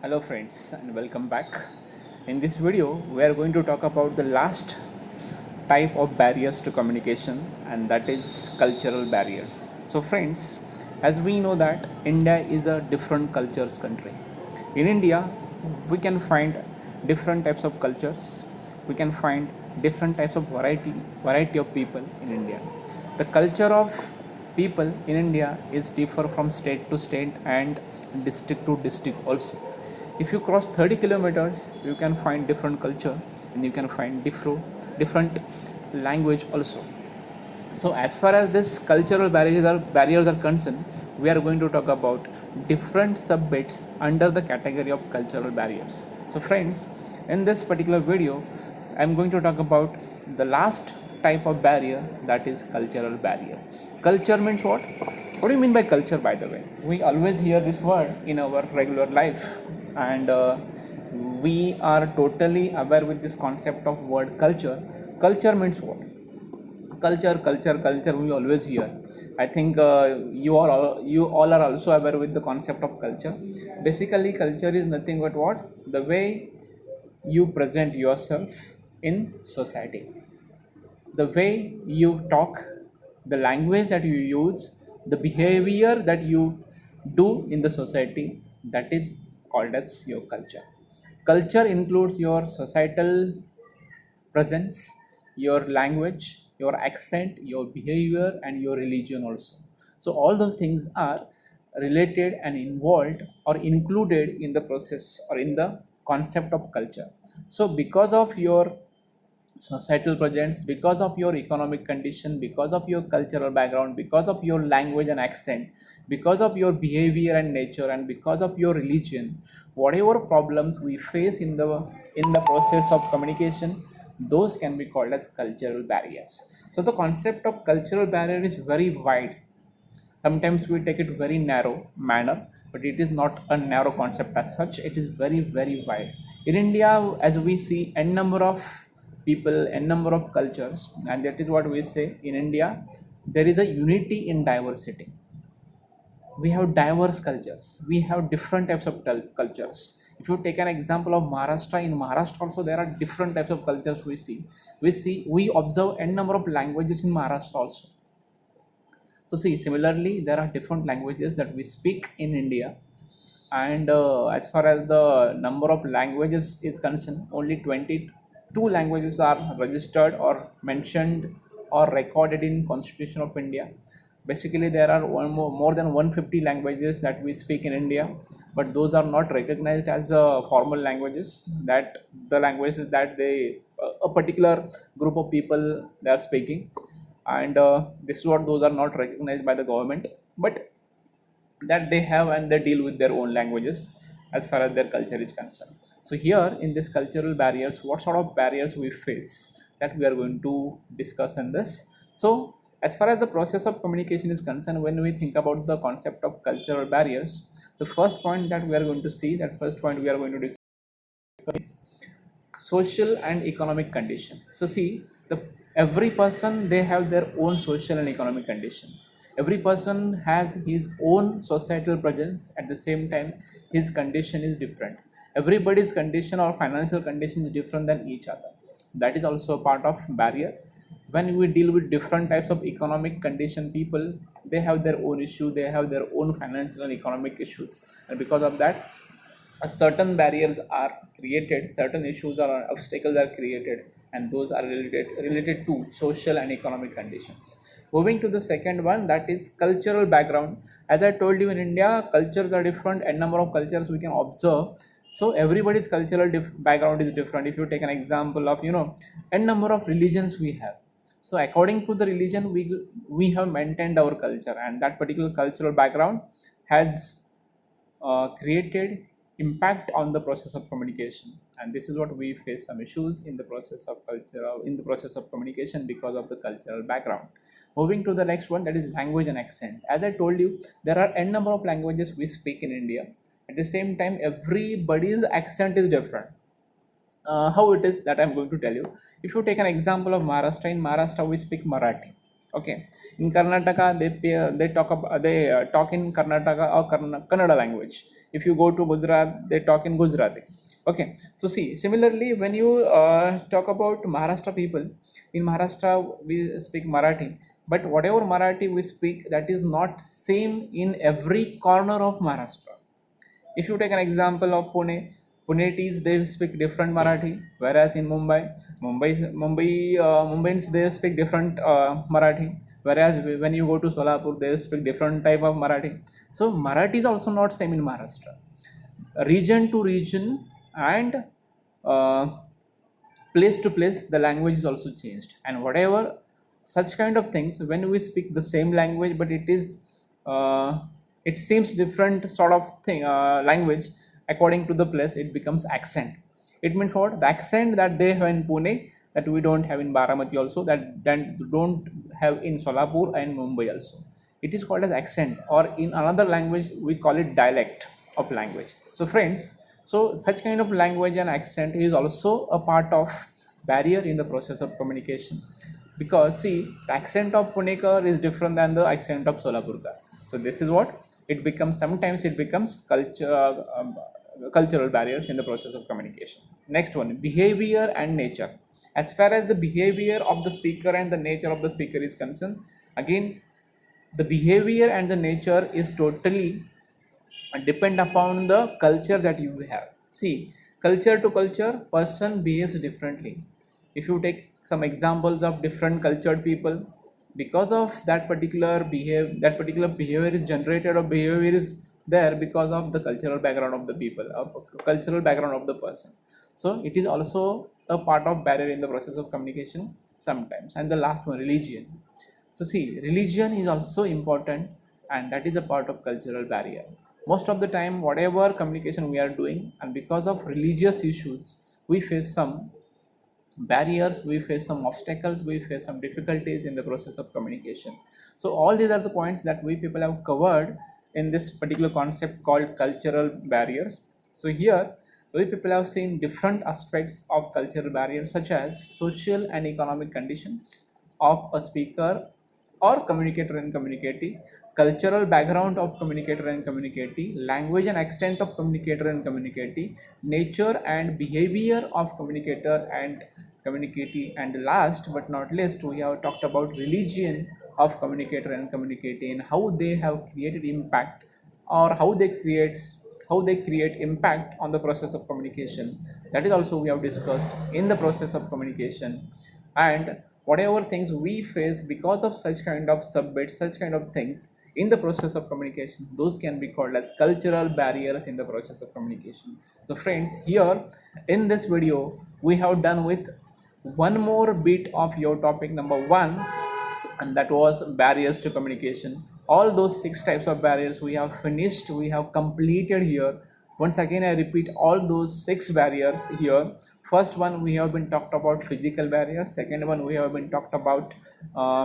Hello friends and welcome back. In this video we are going to talk about the last type of barriers to communication, and that is cultural barriers. So friends, as we know that India is a different cultures country. In India we can find different types of cultures. We can find different types of variety of people in India. The culture of people in India is differ from state to state and district to district also. If you cross 30 kilometers you can find different culture, and you can find different language also. So as far as this cultural barriers are concerned, we are going to talk about different subbits under the category of cultural barriers. So friends, in this particular video I am going to talk about the last type of barrier, that is cultural barrier. Culture means what do you mean by culture? By the way, we always hear this word in our regular life, and we are totally aware with this concept of word culture. Culture means what? Culture we always hear. I think you all are also aware with the concept of culture. Basically culture is nothing but what? The way you present yourself in society, the way you talk, the language that you use, the behavior that you do in the society, that is called as your culture. Culture includes your societal presence, your language, your accent, your behavior, and your religion also. So, all those things are related and involved or included in the process or in the concept of culture. So, because of your societal presence, because of your economic condition, because of your cultural background, because of your language and accent, because of your behavior and nature, and because of your religion, whatever problems we face in the process of communication, those can be called as cultural barriers. So the concept of cultural barrier is very wide. Sometimes we take it very narrow manner, but it is not a narrow concept as such. It is very wide. In India, as we see n number of people, n number of cultures, and that is what we say in India, there is a unity in diversity. We have diverse cultures, we have different types of cultures. If you take an example of Maharashtra, in Maharashtra also there are different types of cultures. We observe n number of languages in Maharashtra also. So see, similarly, there are different languages that we speak in India, and as far as the number of languages is concerned, only 22 languages are registered or mentioned or recorded in Constitution of India. Basically, there are more than 150 languages that we speak in India, but those are not recognized as formal languages. That the languages that a particular group of people they are speaking, and this is what those are not recognized by the government, but that they have, and they deal with their own languages as far as their culture is concerned. So here in this cultural barriers, what sort of barriers we face, that we are going to discuss in this. So as far as the process of communication is concerned, when we think about the concept of cultural barriers, the first point that we are going to see, that first point we are going to discuss, social and economic condition. So see, the every person they have their own social and economic condition. Every person has his own societal presence. At the same time, his condition is different. Everybody's condition or financial condition is different than each other. So that is also a part of barrier. When we deal with different types of economic condition people, they have their own issue, they have their own financial and economic issues, and because of that, certain barriers are created, certain issues or obstacles are created, and those are related to social and economic conditions. Moving to the second one, that is cultural background. As I told you, in India cultures are different, and number of cultures we can observe. So everybody's cultural background is different. If you take an example of n number of religions we have, so according to the religion, we have maintained our culture, and that particular cultural background has created impact on the process of communication. And this is what we face some issues in the process of culture, in the process of communication, because of the cultural background. Moving to the next one, that is language and accent. As I told you, there are n number of languages we speak in India. At the same time, everybody's accent is different. How it is, that I'm going to tell you. If you take an example of Maharashtra, in Maharashtra we speak Marathi. Okay, in Karnataka they talk about, they talk in Karnataka or Kannada language. If you go to Gujarat, they talk in Gujarati. Okay, so see, similarly when you talk about Maharashtra people, in Maharashtra we speak Marathi, but whatever Marathi we speak, that is not same in every corner of Maharashtra. If you take an example of Pune, Punetis they speak different Marathi, whereas in Mumbaians they speak different Marathi, whereas when you go to Solapur they speak different type of Marathi. So Marathi is also not same in Maharashtra. Region to region and uh, place to place the language is also changed, and whatever such kind of things, when we speak the same language but it is uh, it seems different sort of thing, language, according to the place it becomes accent. It means what, the accent that they have in Pune, that we don't have in Baramati also, that then don't have in Solapur and Mumbai also. It is called as accent, or in another language we call it dialect of language. So friends, so such kind of language and accent is also a part of barrier in the process of communication, because see, the accent of Punekar is different than the accent of Solapurkar. So this is what it becomes, sometimes it becomes cultural barriers in the process of communication. Next one, behavior and nature. As far as the behavior of the speaker and the nature of the speaker is concerned, again, the behavior and the nature is totally depend upon the culture that you have. See, culture to culture person behaves differently. If you take some examples of different cultured people, because of that particular behavior is generated, or behavior is there because of the cultural background of the people, or cultural background of the person. So it is also a part of barrier in the process of communication sometimes. And the last one, religion. So see, religion is also important, and that is a part of cultural barrier. Most of the time, whatever communication we are doing, and because of religious issues, we face some barriers, we face some obstacles, we face some difficulties in the process of communication. So all these are the points that we people have covered in this particular concept called cultural barriers. So here we people have seen different aspects of cultural barriers, such as social and economic conditions of a speaker or communicator and communicatee, cultural background of communicator and communicatee, language and accent of communicator and communicatee, nature and behavior of communicator and communicatee, and last but not least, we have talked about religion of communicator and communicatee, and how they have created impact, or how they create impact on the process of communication. That is also we have discussed in the process of communication. And whatever things we face because of such kind of subbits, such kind of things in the process of communication, those can be called as cultural barriers in the process of communication. So friends, here in this video we have done with one more bit of your topic number one, and that was barriers to communication. All those six types of barriers we have finished, we have completed here. Once again I repeat all those six barriers here. First one we have been talked about physical barriers, second one we have been talked about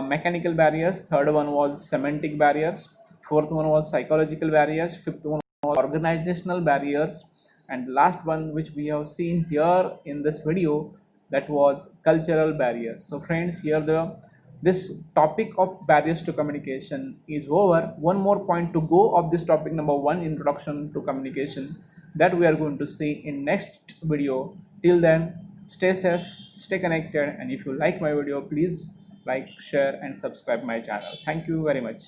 mechanical barriers, third one was semantic barriers, fourth one was psychological barriers, fifth one was organizational barriers, and last one which we have seen here in this video, that was cultural barriers. So friends, here the this topic of barriers to communication is over. One more point to go of this topic number one, introduction to communication, that we are going to see in next video. Till then, stay safe, stay connected, and if you like my video, please like, share and subscribe my channel. Thank you very much.